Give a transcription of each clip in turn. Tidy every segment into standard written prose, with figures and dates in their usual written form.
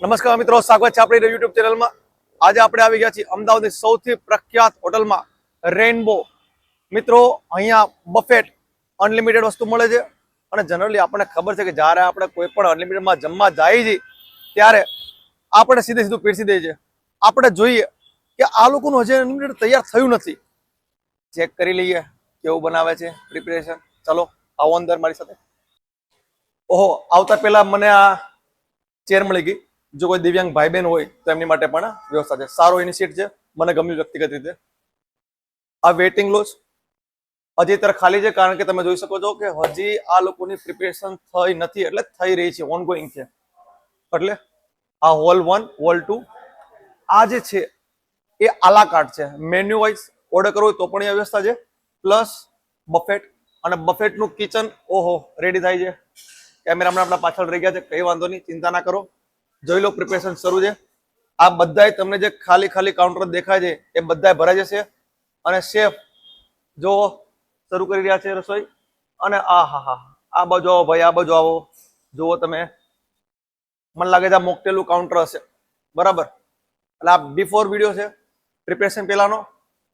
નમસ્કાર મિત્રો, સ્વાગત છે આપણી યુટ્યુબ ચેનલમાં. આજે આપણે આવી ગયા છીએ અમદાવાદની સૌથી પ્રખ્યાત હોટલમાં રેઇનબો. મિત્રો, અહીંયા બફેટ અનલિમિટેડ વસ્તુ મળે છે અને જનરલી આપણને ખબર છે કે જ્યારે આપણે કોઈ પણ અનલિમિટેડમાં જમવા જાય છે ત્યારે આપણે સીધું પીરસી દઈએ છીએ. આપણે જોઈએ કે આ લોકોનું હજી અનલિમિટેડ તૈયાર થયું નથી. ચેક કરી લઈએ કેવું બનાવે છે પ્રિપેરેશન. ચલો આવો અંદર મારી સાથે. ઓહો, આવતા પહેલા મને આ ચેર મળી ગઈ. જો કોઈ દિવ્યાંગ ભાઈ બહેન હોય તો એમની માટે પણ વ્યવસ્થા છે. સારો ઇનિશિયેટ છે, મને ગમ્યું વ્યક્તિગત રીતે. આ વેઇટિંગ લોજ હજી અત્યારે ખાલી છે કારણ કે તમે જોઈ શકો છો કે હજી આ લોકોની પ્રિપેરેશન થઈ નથી, એટલે થઈ રહી છે, ઓનગોઈંગ છે. એટલે આ હોલ 1 હોલ 2 આ જે છે એ આલા કાર્ટ છે. મેન્યુ વાઇઝ ઓર્ડર કરવો હોય તો પણ એ વ્યવસ્થા છે, પ્લસ બફેટ. અને બફેટનું કિચન ઓહો રેડી થાય છે. કેમેરામેન આપણા પાછળ રહી ગયા છે, કઈ વાંધો નહીં, ચિંતા ના કરો. જોઈ લો, પ્રિપેરેશન શરૂ છે. આ બધાય તમને જે ખાલી કાઉન્ટર દેખાય છે એ બધાય ભરાઈ જશે. અને શેફ જો શરૂ કરી રહ્યા છે રસોઈ. અને આ બાજુ આવો ભાઈ, આ બાજુ આવો. જુઓ તમે, મને લાગે છે આ મોકટેલું કાઉન્ટર હશે, બરાબર. એટલે આ બિફોર વિડીયો છે, પ્રિપેરેશન પહેલાનો.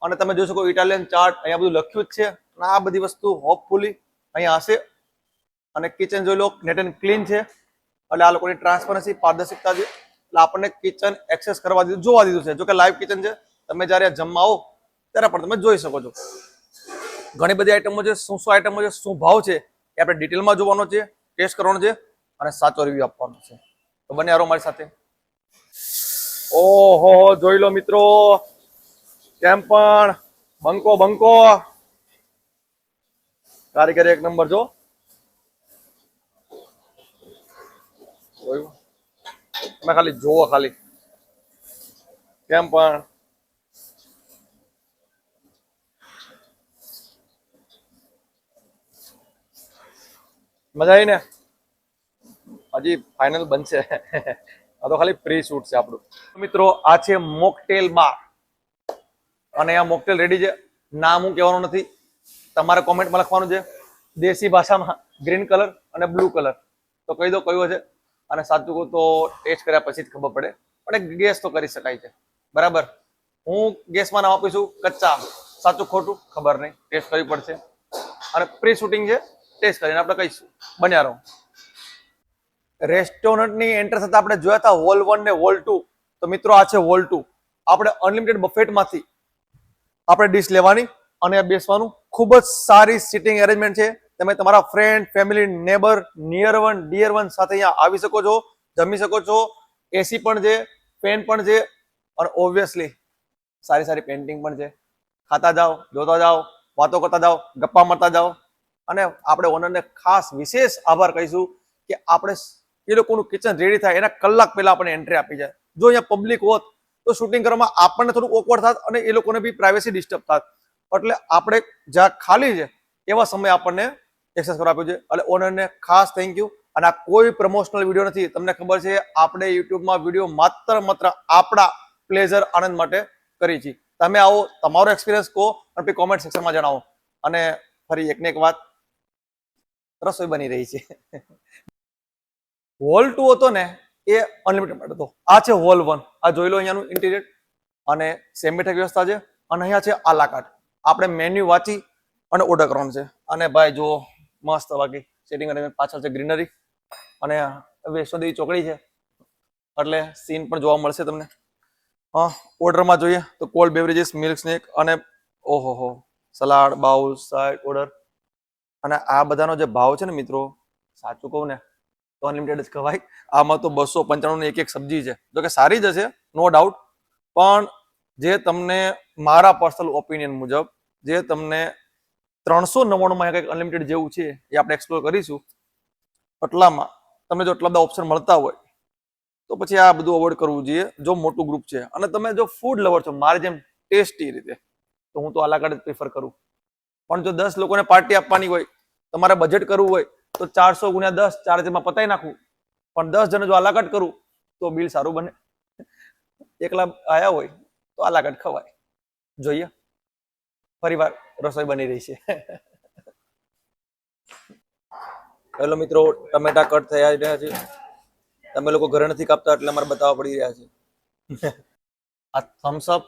અને તમે જોઈ શકો ઇટાલિયન ચાર્ટ અહીંયા બધું લખ્યું જ છે. અને આ બધી વસ્તુ હોપફુલી અહીંયા હશે. અને કિચન જોઈ લો, નેટ એન્ડ ક્લીન છે. એટલે આ લોકોની ટ્રાન્સપરન્સી, પારદર્શિકતા છે. એટલે આપણને કિચન એક્સેસ કરવા દીધું, જોવા દીધું છે. જો કે લાઈવ કિચન છે, તમે જ્યારે જમવા આવો ત્યારે પણ તમે જોઈ શકો છો. ઘણી બધી આઈટમો છે. શું આઈટમો છે, શું ભાવ છે એ આપણે ડિટેલમાં જોવાનો છે, ટેસ્ટ કરવાનો છે અને સાચો રિવ્યુ આપવાનો છે. તો બને આરો મારી સાથે. ઓહો, જોઈ લો મિત્રો, કેમ પણ બંકો કારીગરી એક નંબર. જો તમે ખાલી જોવો, ખાલી કેમ પણ મજા આવી ને. હજી ફાઇનલ બનશે. આ તો ખાલી પ્રી શૂટ છે આપણું. મિત્રો, આ છે મોકટેલ બાર અને આ મોકટેલ રેડી છે. નામ હું કહેવાનું નથી, તમારે કોમેન્ટમાં લખવાનું છે દેશી ભાષામાં, ગ્રીન કલર અને બ્લુ કલર. તો કહી દો કયું છે. અને સાચું કહું તો ટેસ્ટ કર્યા પછી જ ખબર પડે, પણ ગેસ તો કરી શકાય છે, બરાબર. હું ગેસમાં નામ આપીશું કચ્ચા. સાચું ખોટું ખબર નહીં, ટેસ્ટ કરવી પડશે. અને પ્રી શૂટિંગ છે, ટેસ્ટ કરીને આપણે કહીશું. બન્યા રહો. રેસ્ટોરન્ટની એન્ટર થતા આપણે જોયા હતા હોલ 1 ને હોલ 2. તો મિત્રો, આ છે હોલ 2. આપણે અનલિમિટેડ બફેટમાંથી આપણે ડીશ લેવાની અને બેસવાનું. ખૂબ જ સારી સિટિંગ એરેન્જમેન્ટ છે. તમે તમારા friend, family, neighbour, near one, dear one સાથે અહીંયા આવી શકો છો, જમી શકો છો. એસી પણ છે, ફેન પણ છે અને ઓબ્વિયસલી સારી પેન્ટિંગ પણ છે. ખાતા જાઓ, જોતા જાઓ, વાતો કરતા જાઓ, ગપ્પા મારતા જાઓ. અને આપણે ઓનરને ખાસ વિશેષ આભાર કહીશું કે આપણે એ લોકોનું કિચન રેડી થાય એના કલાક પહેલા આપણને એન્ટ્રી આપી જાય. જો અહીંયા પબ્લિક હોત તો શૂટિંગ કરવામાં આપણને થોડું ઓકવર્ડ થાત અને એ લોકોને બી પ્રાઇવેસી ડિસ્ટર્બ થાત. એટલે આપણે જ્યાં ખાલી છે એવા સમય આપણને એક્સેસ કરવા આપ્યું છે. એટલે ઓનરને ખાસ થેન્ક યુ. અને આ કોઈ પ્રમોશનલ વિડીયો નથી. તમને ખબર છે આપણે યુટ્યુબમાં વિડીયો માત્ર આપણા પ્લેઝર, આનંદ માટે કરી છે. તમે આવો, તમારો એક્સપિરિયન્સ કહો અને પછી કોમેન્ટ સેક્શનમાં જણાવો. અને ફરી એકને એક વાત, રસોઈ બની રહી છે. હોલ 2 હતો ને એ અનલિમિટેડ હતો. આ છે હોલ 1. આ જોઈ લો અહીંયાનું ઇન્ટિરિયર અને સેમિટેક વ્યવસ્થા છે. અને અહીંયા છે આલા કાર્ટ. આપણે મેન્યુ વાંચી અને ઓર્ડર કરવાનું છે. અને ભાઈ જુઓ, મસ્ત બાકી સેટિંગ અને પાછળ છે ગ્રીનરી. અને વૈષ્ણોદેવી ચોકડી છે એટલે સીન પણ જોવા મળશે તમને. ઓર્ડરમાં જોઈએ તો કોલ્ડ બેવરેજીસ, મિલ્ક સ્નેક અને ઓહો સલાડ, બાઉલ, સાઈડ ઓર્ડર. અને આ બધાનો જે ભાવ છે ને મિત્રો, સાચું કહું ને તો અનલિમિટેડ જ કહેવાય. આમાં તો 295 ની એક સબ્જી છે. જો કે સારી જ હશે, નો ડાઉટ. પણ જે તમને મારા પર્સનલ ઓપિનિયન મુજબ જે તમને 399 કંઈક અનલિમિટેડ જેવું છે એ આપણે એક્સપ્લોર કરીશું. એટલામાં તમને જો એટલા બધા ઓપ્શન મળતા હોય તો પછી આ બધું અવોઇડ કરવું જોઈએ જો મોટું ગ્રુપ છે. અને તમે જો ફૂડ લવર છો મારી જેમ ટેસ્ટી રીતે, તો હું તો આલા કાર્ટ જ પ્રિફર કરું. પણ જો 10 લોકોને પાર્ટી આપવાની હોય, તમારે બજેટ કરવું હોય તો 400 × 10 ચાર્જમાં પતાવી નાખવું. પણ 10 જણ જો આલા કાર્ટ કરું તો બિલ સારું બને. એકલા આયા હોય તો આલા કાર્ટ ખવાય. જોઈએ ફરીવાર રસોઈ બની રહી છે. હેલો મિત્રો, ટમેટા કટ થયા રહ્યા છે. તમે લોકો ઘરે નથી કાપતા એટલે અમારે બતાવવા પડી રહ્યા છે. આ થમ્સઅપ,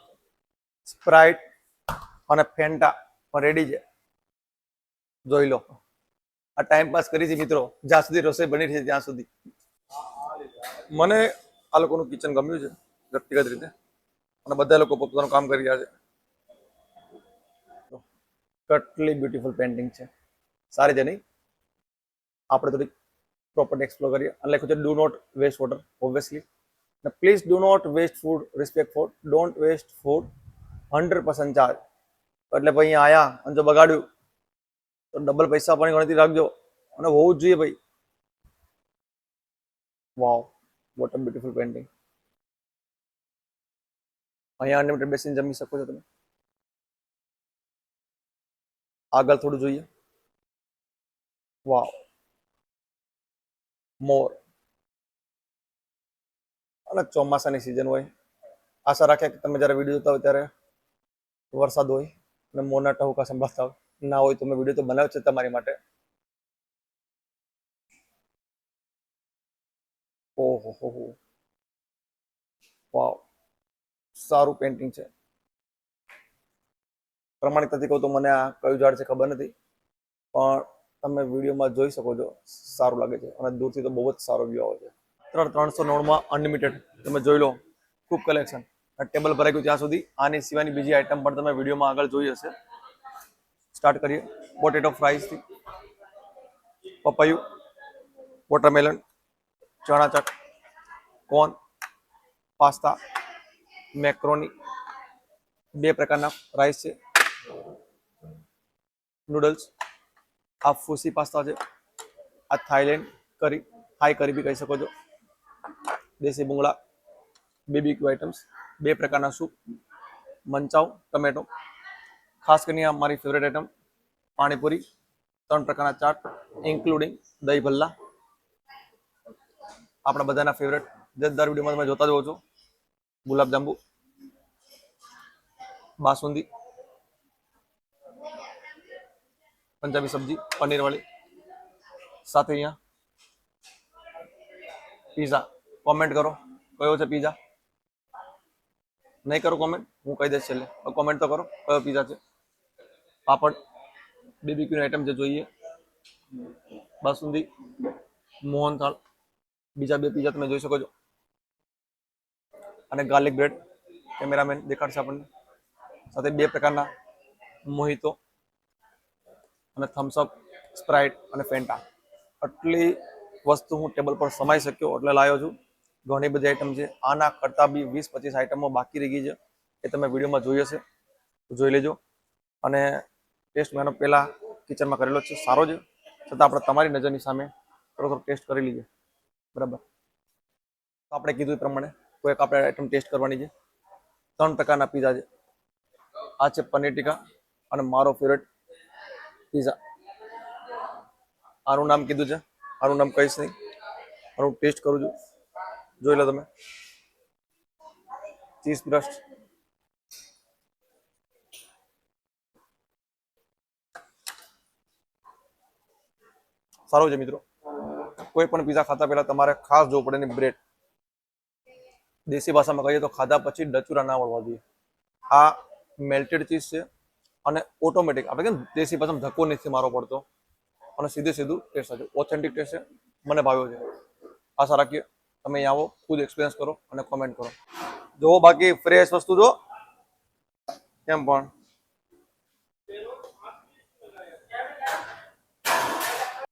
સ્પ્રાઇટ અને ફેન્ટા પણ રેડી છે, જોઈ લો. આ ટાઈમ પાસ કરી છે મિત્રો, જ્યાં સુધી રસોઈ બની રહી છે ત્યાં સુધી. મને આ લોકોનું કિચન ગમ્યું છે વ્યક્તિગત રીતે, અને બધા લોકો પોતાનું કામ કરી રહ્યા છે. કેટલી બ્યુટીફુલ પેન્ટિંગ છે, સારી છે નહીં? આપણે થોડીક પ્રોપર્ટી એક્સપ્લોર કરીએ. અને લખ્યું છે do not waste water, obviously. Please do not waste food, respect food, don't waste food, 100% charge. એટલે ભાઈ અહીંયા આયા અને જો બગાડ્યું તો ડબલ પૈસા પણ ગણતરી રાખજો, અને હોવું જ જોઈએ ભાઈ. વાવ, વોટ અ બ્યુટીફુલ પેન્ટિંગ. અહીંયા અનલિમિટેડ બેસીને જમી શકો છો તમે. આગળ થોડું જોઈએ. વાવ, મોર. અને ચોમાસાની સિઝન હોય, આશા રાખે કે તમે જ્યારે વિડીયો જોતા હોય ત્યારે વરસાદ હોય અને મોરના ટહુકા સંભળાતા હોય. ના હોય તો મેં વિડીયો તો બનાવ્યો છે તમારી માટે. ઓહો હો હો, વાવ, સારું પેન્ટિંગ છે. પ્રમાણિકતાથી કહું તો મને આ કયું ઝાડ છે ખબર નથી, પણ તમે વિડીયોમાં જોઈ શકો છો, સારું લાગે છે. અને દૂરથી તો બહુ જ સારો વ્યૂ આવે છે. 399 અનલિમિટેડ, તમે જોઈ લો, ખૂબ કલેક્શન. ટેબલ ભરાઈ ગયું ત્યાં સુધી. આની સિવાયની બીજી આઈટમ પણ તમે વિડીયોમાં આગળ જોઈ હશે. સ્ટાર્ટ કરીએ પોટેટો ફ્રાઈઝથી. પપૈયું, વોટરમેલન, ચણા ચક, કોર્ન, પાસ્તા, મેક્રોની, 2 પ્રકારના રાઈસ છે, નૂડલ્સ, આ ફૂસી પાસ્તા છે, આ થાઈલેન્ડ કરી, થાઈ કરી બી કહી શકો છો, દેશી ભૂંગળા, BBQ આઇટમ્સ, 2 પ્રકારના સૂપ, મંચાવ, ટમેટો, ખાસ કરીને આ મારી ફેવરેટ આઇટમ પાણીપુરી, 3 પ્રકારના ચાટ, ઇન્ક્લુડિંગ દહીં ભલ્લા, આપણા બધાના ફેવરેટ, જજદાર વિડીયોમાં તમે જોતા જ હો છો, ગુલાબજાંબુ, બાસુંદી, પંજાબી સબ્જી પનીર વાળી, સાથે અહીંયા પીઝા. કોમેન્ટ કરો કયો છે પીઝા. નહીં કરો કોમેન્ટ, હું કહી દઈશ છેલ્લે. કોમેન્ટ તો કરો કયો પીઝા છે. પાપડ, BBQ ની આઈટમ જે જોઈએ, બાસુંદી, મોહનથાળ, બીજા 2 પીઝા તમે જોઈ શકો છો, અને ગાર્લિક બ્રેડ. કેમેરામેન દેખાડશે આપણને. સાથે 2 પ્રકારના મોહિતો, અને થમ્સઅપ, સ્પ્રાઇટ અને ફેન્ટા. આટલી વસ્તુ હું ટેબલ પર સમાઈ શક્યો એટલે લાવ્યો છું. ઘણી બધી આઈટમ છે. આના કરતાં બી 20-25 આઈટમો બાકી રહી ગઈ છે, એ તમે વિડીયોમાં જોઈ હશે, જોઈ લેજો. અને ટેસ્ટ મેં એનો પહેલાં કિચનમાં કરેલો છે, સારો છે. છતાં આપણે તમારી નજરની સામે થોડો ટેસ્ટ કરી લઈએ, બરાબર? તો આપણે કીધું એ પ્રમાણે કોઈક આપણે આઈટમ ટેસ્ટ કરવાની છે. 3 પ્રકારના પીઝા છે. આ છે પનીર ટીકા, અને મારો ફેવરેટ પીઝા. આનું નામ કીધું છે, આનું નામ કહીશ નહીં, આનું ટેસ્ટ કરું છું, જોઈ લો તમે. ચીઝ બ્રસ્ટ, સારું છે મિત્રો. કોઈ પણ પીઝા ખાતા પહેલા તમારે ખાસ જોવું પડે ને બ્રેડ. દેશી ભાષામાં કહીએ તો ખાધા પછી ડચુરા ના વળવા જોઈએ. આ મેલ્ટેડ ચીઝ છે, અને ઓટોમેટિક આપણે કેમ દેશી ભાષામાં ધક્કો નથી મારવો પડતો, અને સીધું ટેસ્ટ છે. ઓથેન્ટિક ટેસ્ટ છે, મને ભાવ્યો છે. આશા રાખીએ તમે અહીં આવો, ખુદ એક્સપિરિયન્સ કરો અને કોમેન્ટ કરો. જો બાકી ફ્રેશ વસ્તુ જો કેમ પણ.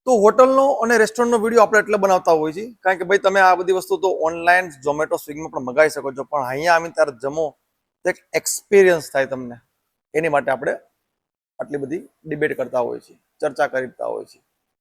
તો હોટલનો અને રેસ્ટોરન્ટનો વિડીયો આપણે એટલે બનાવતા હોઈએ છીએ કારણ કે ભાઈ તમે આ બધી વસ્તુ તો ઓનલાઈન ઝોમેટો સ્વિગીમાં પણ મંગાવી શકો છો, પણ અહીંયા આવીને ત્યારે જમો તો એક એક્સપિરિયન્સ થાય તમને. એની માટે આપણે આટલી બધી ડિબેટ કરતા હોઈએ છીએ, ચર્ચા કરતા હોઈએ છીએ.